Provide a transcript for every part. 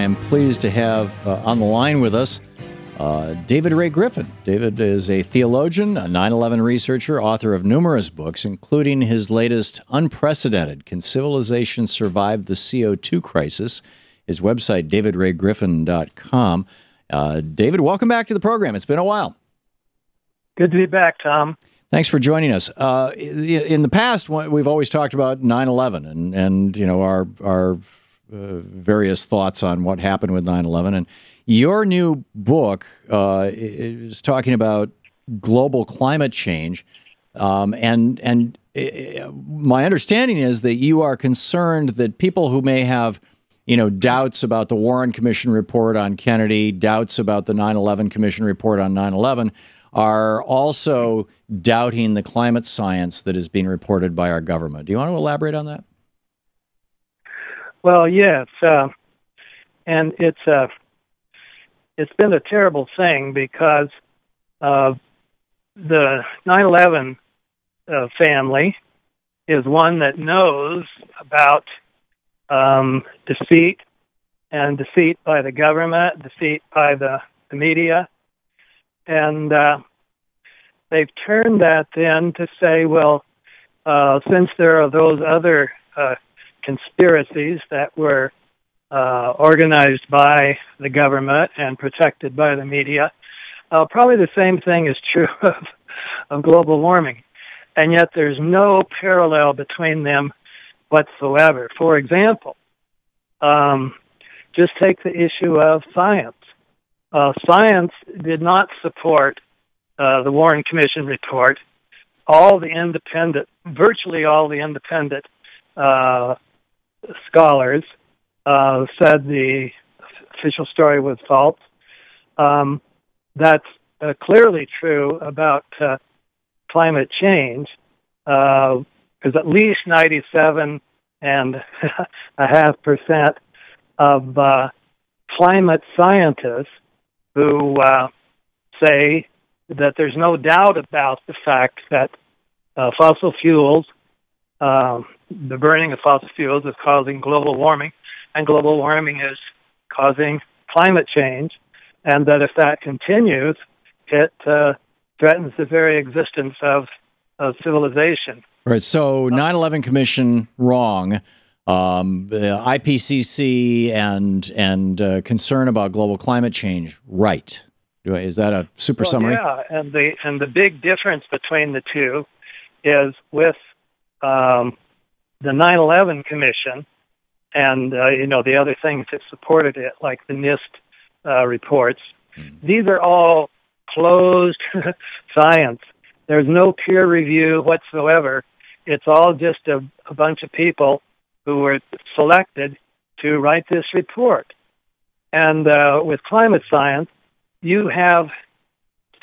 am pleased to have on the line with us David Ray Griffin. David is a theologian, a 9/11 researcher, author of numerous books, including his latest, Unprecedented: Can Civilization Survive the CO2Crisis? His website, davidraygriffin.com. David, welcome back to the program. It's been a while. Good to be back, Tom. Thanks for joining us. In the past, we've always talked about 9/11 and you know our various thoughts on what happened with 9/11. And your new book is talking about global climate change. And my understanding is that you are concerned that people who may have, doubts about the Warren Commission report on Kennedy, doubts about the 9/11 Commission report on 9/11, are also doubting the climate science that is being reported by our government. Do you want to elaborate on that? Well, yes, and it's been a terrible thing because the 9/11 family is one that knows about defeat by the government, defeat by the media, and they've turned that then to say, well, since there are those other conspiracies that were organized by the government and protected by the media, probably the same thing is true of global warming. And yet there's no parallel between them whatsoever. For example, just take the issue of science. Science did not support the Warren Commission report. Virtually all the independent scholars said the official story was false. That's clearly true about climate change, because at least 97.5% of climate scientists who say that there's no doubt about the fact that fossil fuels, the burning of fossil fuels is causing global warming, and global warming is causing climate change, and that if that continues, it threatens the very existence of civilization. Right. So 9/11 Commission wrong. The IPCC and concern about global climate change right. Is that a super summary? Yeah, and the big difference between the two is with the 9/11 Commission and the other things that supported it, like the NIST reports. These are all closed science. There's no peer review whatsoever. It's all just a bunch of people who were selected to write this report. And with climate science, you have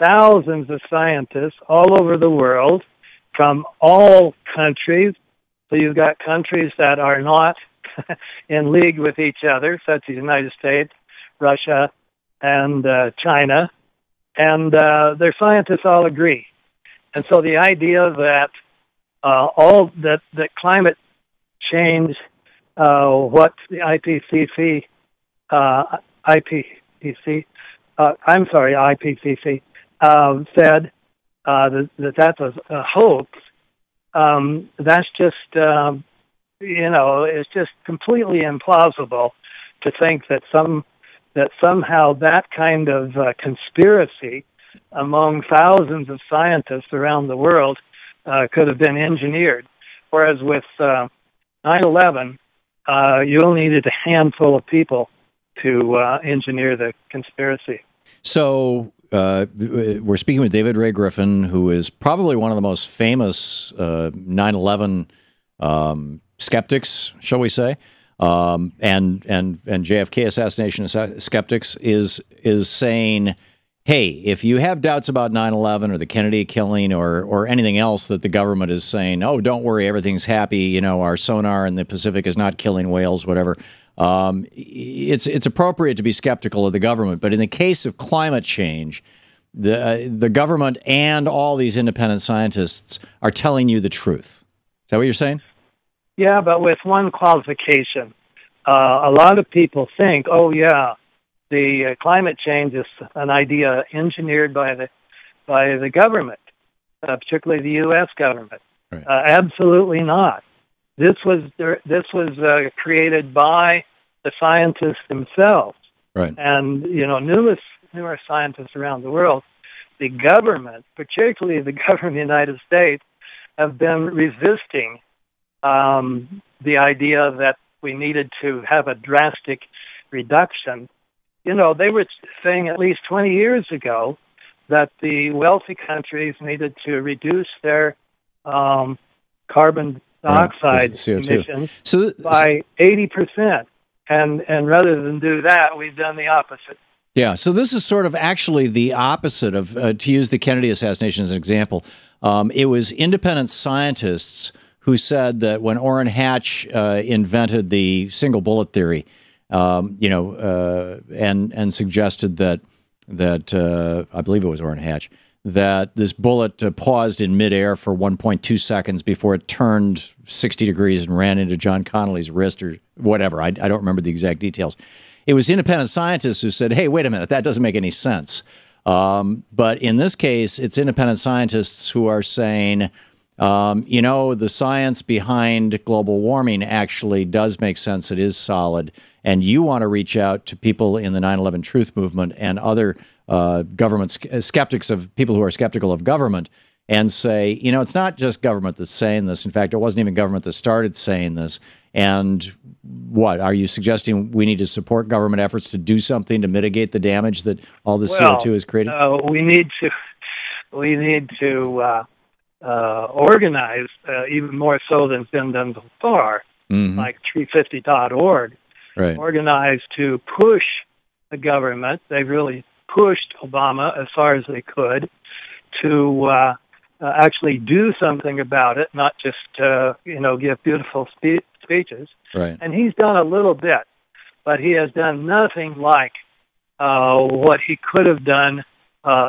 thousands of scientists all over the world from all countries. So you've got countries that are not in league with each other, such as the United States, Russia, and China. And their scientists all agree. And so the idea that that climate change, what the IPCC said, that's a hoax. That's just, it's just completely implausible to think that somehow that kind of conspiracy among thousands of scientists around the world could have been engineered. Whereas with 9/11, you only needed a handful of people to engineer the conspiracy. So we're speaking with David Ray Griffin, who is probably one of the most famous 9/11 skeptics, shall we say, and JFK assassination skeptics, is saying, hey, if you have doubts about 9/11 or the Kennedy killing or anything else that the government is saying, oh, don't worry, everything's happy, our sonar in the Pacific is not killing whales, whatever. It's appropriate to be skeptical of the government. But in the case of climate change, the government and all these independent scientists are telling you the truth. Is that what you're saying? Yeah, but with one qualification. a lot of people think, oh yeah, the climate change is an idea engineered by the government, particularly the U.S. government. Right. Absolutely not. This was created by the scientists themselves, Right. and numerous scientists around the world. The government, particularly the government of the United States, have been resisting the idea that we needed to have a drastic reduction. They were saying at least 20 years ago that the wealthy countries needed to reduce their carbon dioxide emissions by 80%. And rather than do that, we've done the opposite. Yeah, so this is sort of actually the opposite of, to use the Kennedy assassination as an example, it was independent scientists who said that when Orrin Hatch invented the single bullet theory, and suggested that I believe it was Orrin Hatch, that this bullet paused in midair for 1.2 seconds before it turned 60 degrees and ran into John Connolly's wrist or whatever. I don't remember the exact details. It was independent scientists who said, hey, wait a minute, that doesn't make any sense. But in this case, it's independent scientists who are saying, the science behind global warming actually does make sense. It is solid. And you want to reach out to people in the 9/11 Truth Movement and other skeptics of people who are skeptical of government and say, it's not just government that's saying this. In fact, it wasn't even government that started saying this. And what, are you suggesting we need to support government efforts to do something to mitigate the damage that all this CO2 has created? We need to organize even more so than has been done before, like 350.org. Right. Organize to push the government. They've really pushed Obama as far as they could to actually do something about it, not just give beautiful speeches. Right. And he's done a little bit, but he has done nothing like what he could have done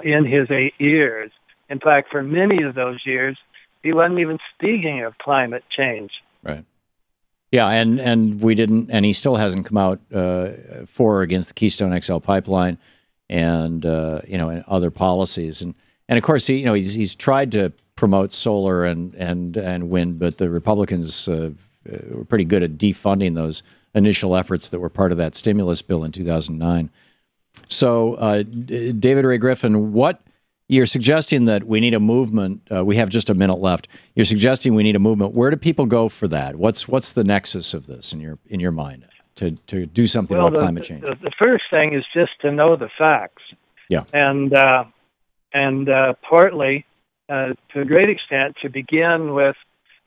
in his 8 years. In fact, for many of those years, he wasn't even speaking of climate change. Right. Yeah, and we didn't, and he still hasn't come out for or against the Keystone XL pipeline, and and other policies, and of course he's tried to promote solar and wind, but the Republicans were pretty good at defunding those initial efforts that were part of that stimulus bill in 2009. So, David Ray Griffin, what you're suggesting that we need a movement? We have just a minute left. You're suggesting we need a movement. Where do people go for that? What's the nexus of this in your mind to do something about climate change? The first thing is just to know the facts. Yeah, and partly, to a great extent, to begin with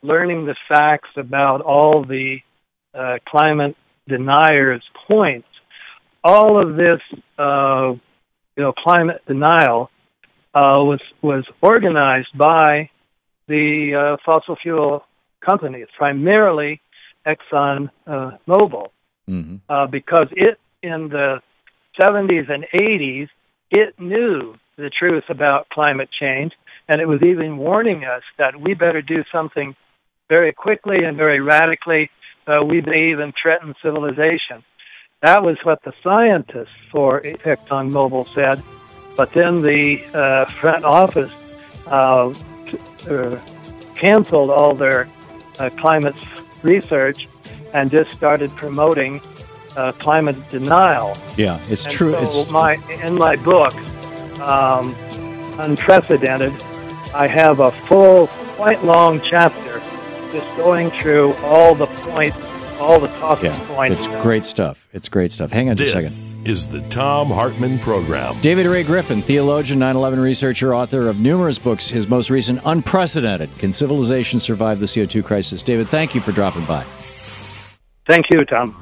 learning the facts about all the climate deniers' points. All of this, climate denial was organized by the fossil fuel companies, primarily Exxon Mobil, because it in the 70s and 80s it knew the truth about climate change, and it was even warning us that we better do something very quickly and very radically. We may even threaten civilization. That was what the scientists for Exxon Mobil said. But then the front office canceled all their climate research and just started promoting climate denial. Yeah, it's and true. So in my book, Unprecedented, I have a full, quite long chapter just going through all the points, all the talking points. It's great stuff. It's great stuff. Hang on just a second. This is the Thom Hartmann Program. David Ray Griffin, theologian, 9/11 researcher, author of numerous books. His most recent, Unprecedented, Can Civilization Survive the CO2 Crisis? David, thank you for dropping by. Thank you, Tom.